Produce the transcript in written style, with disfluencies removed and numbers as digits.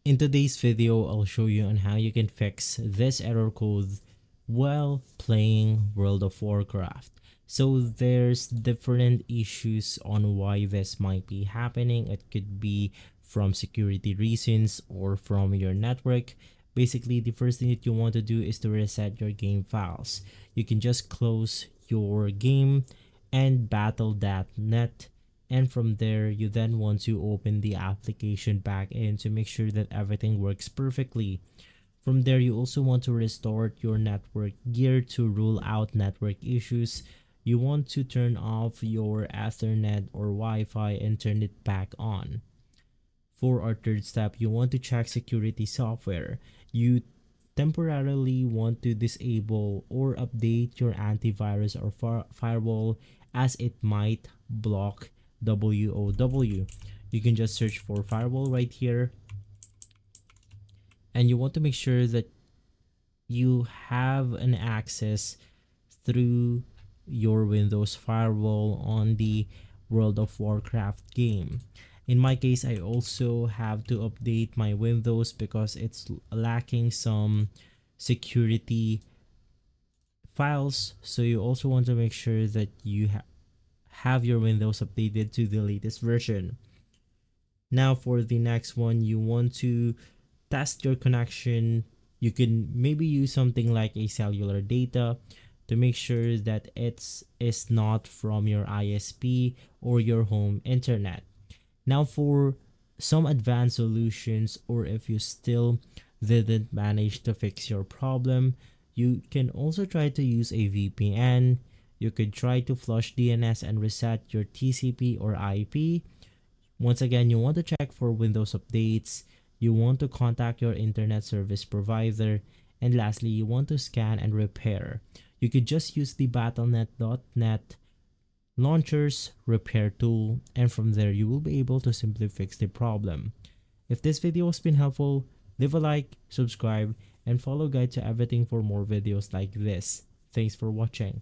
In today's video, I'll show you on how you can fix this error code while playing World of Warcraft. So there's different issues on why this might be happening. It could be from security reasons or from your network. Basically, the first thing that you want to do is to reset your game files. You can just close your game and battle.net, and from there you then want to open the application back in to make sure that everything works perfectly. From there, you also want to restore your network gear to rule out network issues. You want to turn off your Ethernet or Wi-Fi and turn it back on. For our third step, you want to check security software. You temporarily want to disable or update your antivirus or firewall, as it might block WoW. You can just search for firewall right here, and you want to make sure that you have an access through your Windows firewall on the World of Warcraft game. In my case, I also have to update my Windows because it's lacking some security files. So you also want to make sure that you have your Windows updated to the latest version. Now for the next one, you want to test your connection. You can maybe use something like a cellular data to make sure that it is not from your ISP or your home internet. Now for some advanced solutions, or if you still didn't manage to fix your problem, you can also try to use a VPN. You could try to flush DNS and reset your TCP or IP. Once again, you want to check for Windows updates. You want to contact your internet service provider. And lastly, you want to scan and repair. You could just use the battle.net launcher's repair tool, and from there you will be able to simply fix the problem. If this video has been helpful, leave a like, subscribe, and follow Guide to Everything for more videos like this. Thanks for watching.